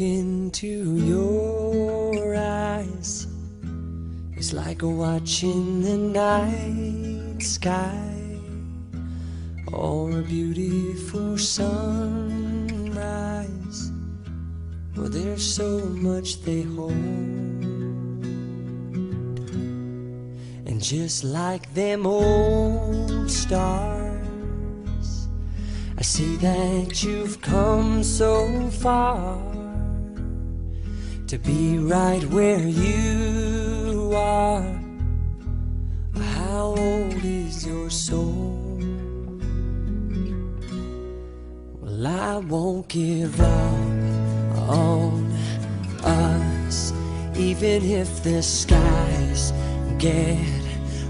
look into your eyes, it's like watching the night sky or a beautiful sunrise. Well, there's so much they hold, and just like them old stars, I see that you've come so far to be right where you are. How old is your soul? Well, I won't give up on us, even if the skies get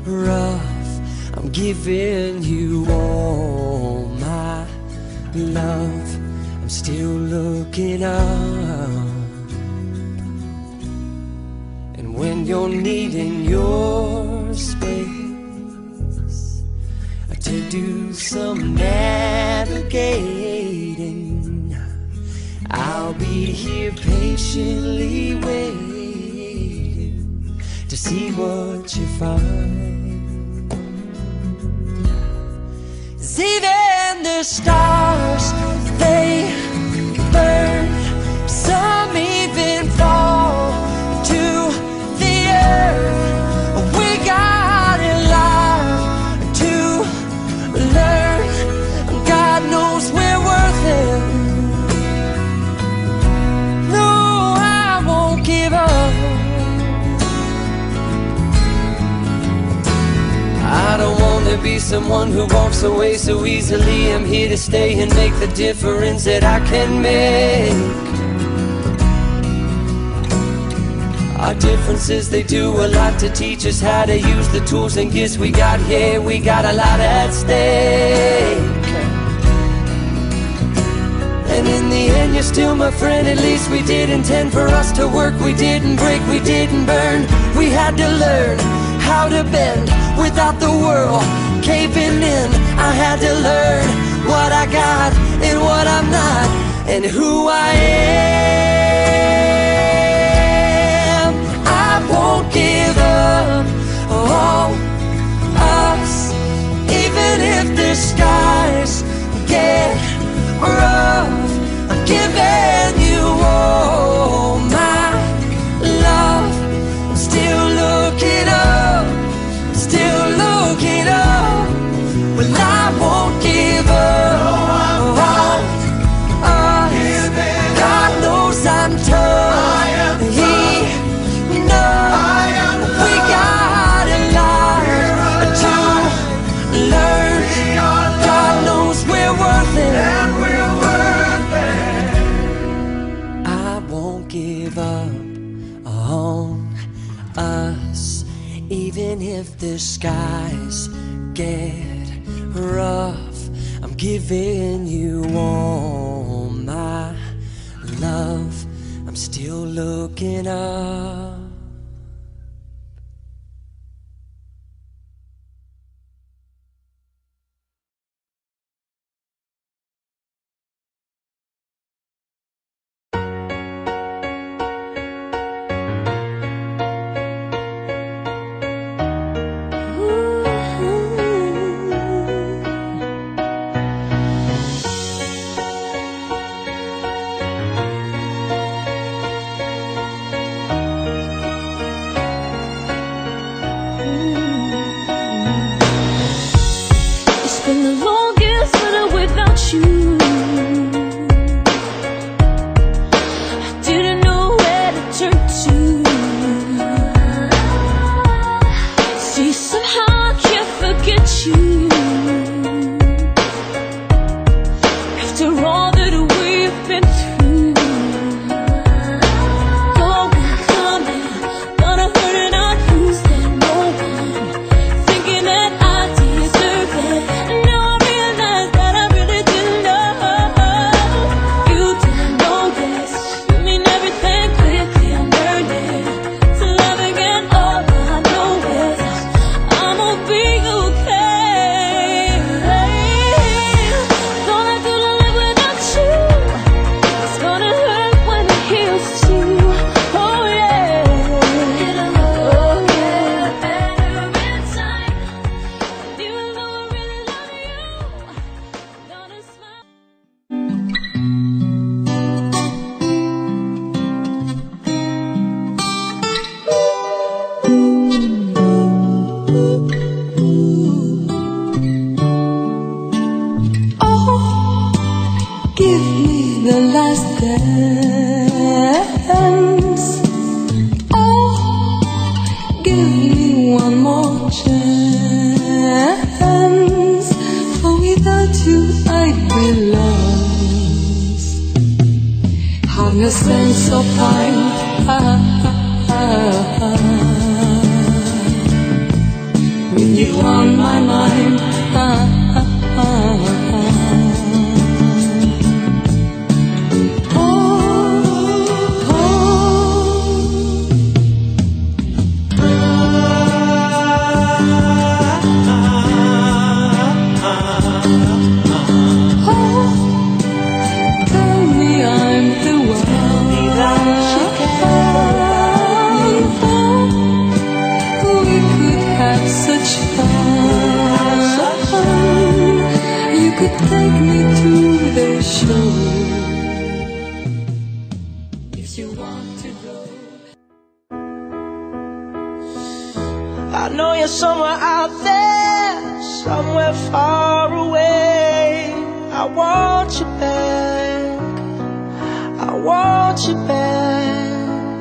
rough. I'm giving you all my love. I'm still looking up, and when you're needing your space to do some navigating, I'll be here patiently waiting to see what you find. 'Cause even the stars, they burn, some even fall to the earth. We got a lot to learn. God knows we're worth it. No, I won't give up. I don't want to be someone who walks away so easily. I'm here to stay and make the difference that I can make. Our differences, they do a lot to teach us how to use the tools and gifts we got here. We got a lot at stake, and in the end you're still my friend. At least we did intend for us to work. We didn't break, we didn't burn. We had to learn how to bend without the world caving in. I had to learn what I got and what I'm not, and who I am. I won't give up on us, even if the skies get rough. I'm giving you all my love. I'm still looking up, still looking up. Well, I won't give up on us. God knows I'm tough. He knows we got a lot to learn. God knows we're worth it. I won't give up on us, even if the skies get rough. I'm giving you all my love. I'm still looking up. chance, for without you I'd be lost. Having a sense of time, with you on my mind. Take me to the shore if you want to go. I know you're somewhere out there, somewhere far away. I want you back, I want you back.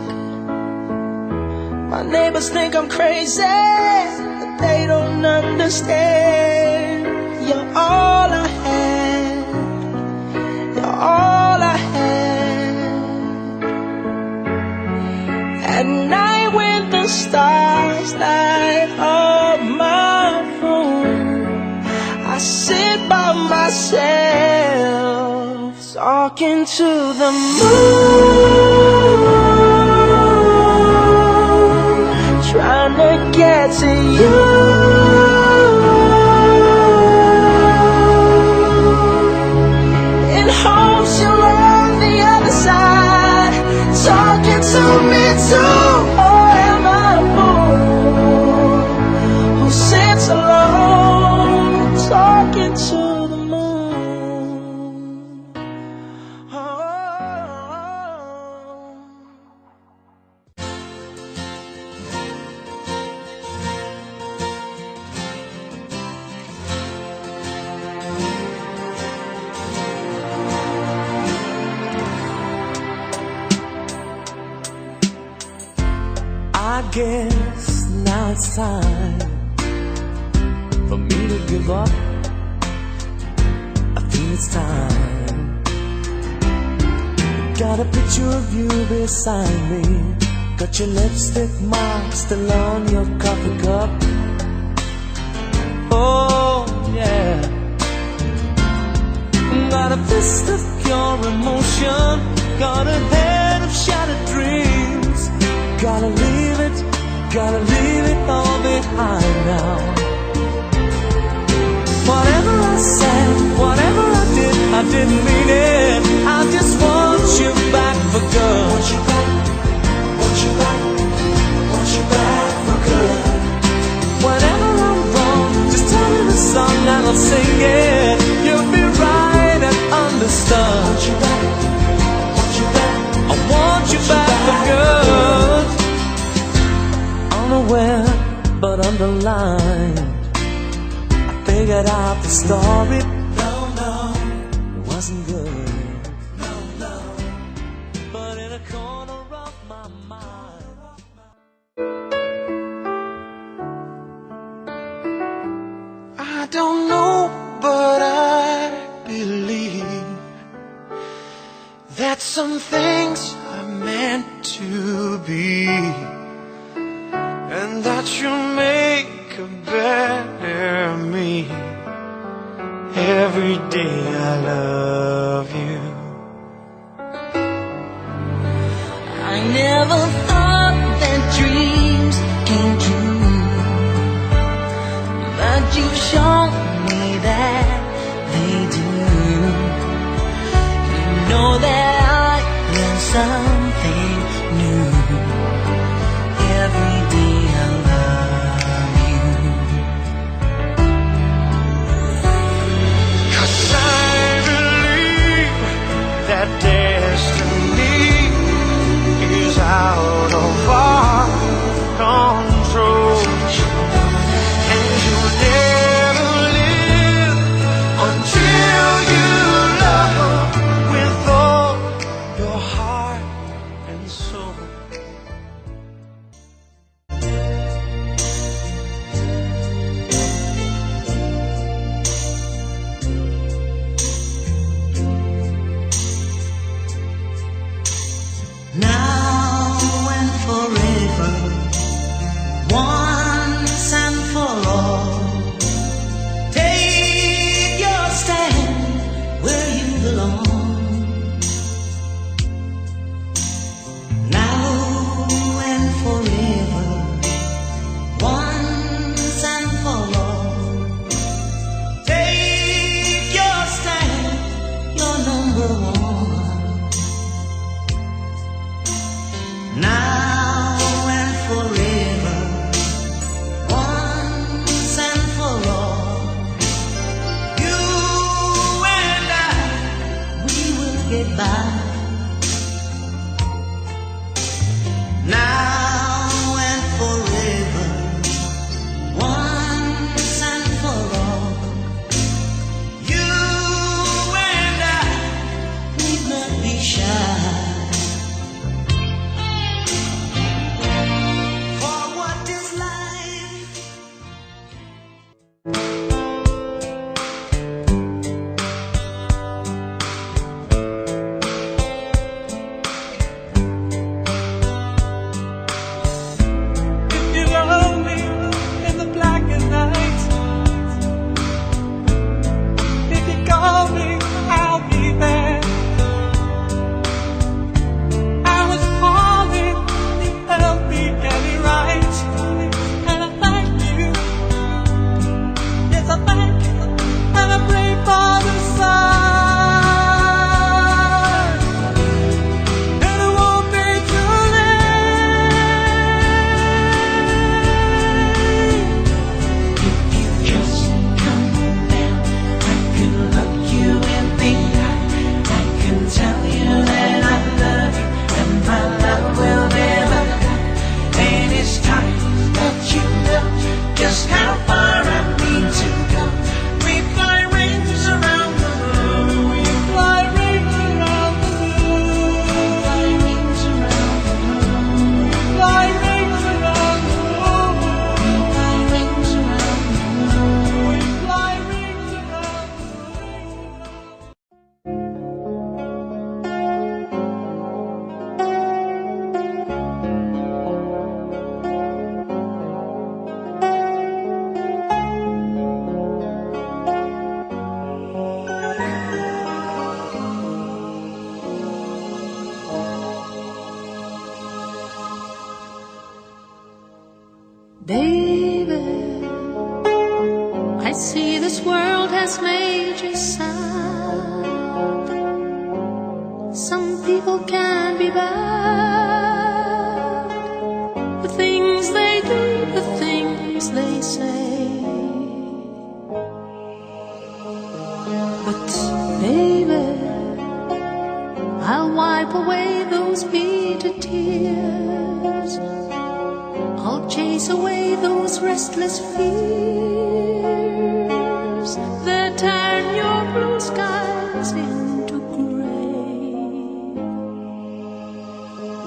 My neighbors think I'm crazy, but they don't understand. You're all I had, you're all I had. At night when the stars light up my room, I sit by myself, talking to the moon, trying to get to you. Hopes you're on the other side, talking to me too. Or am I a fool who sits alone, talking to the moon? Oh. I guess now it's time for me to give up. I feel it's time. Got a picture of you beside me, got your lipstick mark still on your coffee cup. Oh yeah. Got a fist of pure emotion, got a head of shattered dreams. Gotta leave it all behind now. Whatever I said, whatever I didn't mean it. I just want you back for good. Want you back, want you back, want you back for good. Whenever I'm wrong, just tell me the song and I'll sing it. You'll be right and understood. Want you back, want you back, I want you back for good. Unaware but underlined, I figured out the story. No, it wasn't good. No, but in a corner of my mind, I don't know, but I believe that some things are meant to be, and that you make a better me. Every day I love you. I never thought that dreams came true, but you've shown me that they do. You know that I learned something new. Every day I love you. 'Cause I believe see this world has made you sad. Some people can be bad. The things they do, the things they say. But baby, I'll wipe away those bitter tears. I'll chase away those restless fears that turn your blue skies into gray.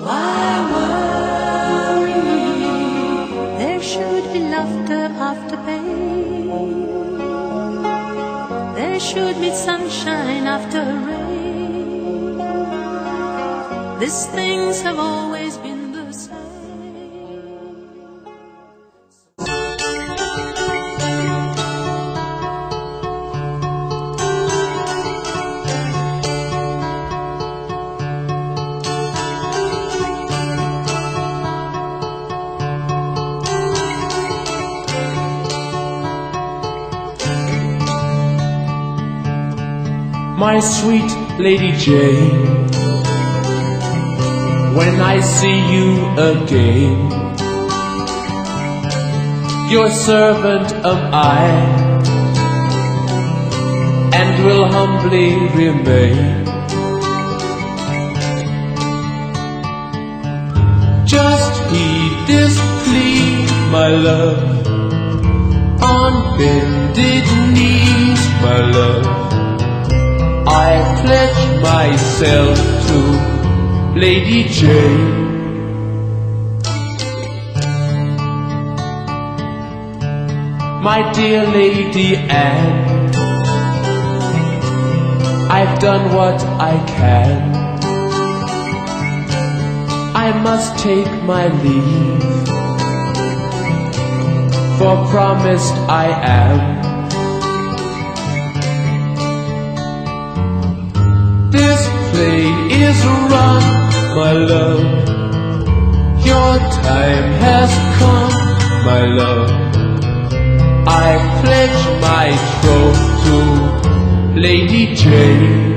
Why worry? There should be laughter after pain. There should be sunshine after rain. These things have always been the same. My sweet Lady Jane, when I see you again, your servant am I, and will humbly remain. Just heed this plea, my love, on bended knees, my love. I pledge myself to Lady Jane. My dear Lady Anne, I've done what I can. I must take my leave, for promised I am. This play is run, my love. Your time has come, my love. I pledge my troth to Lady Jane.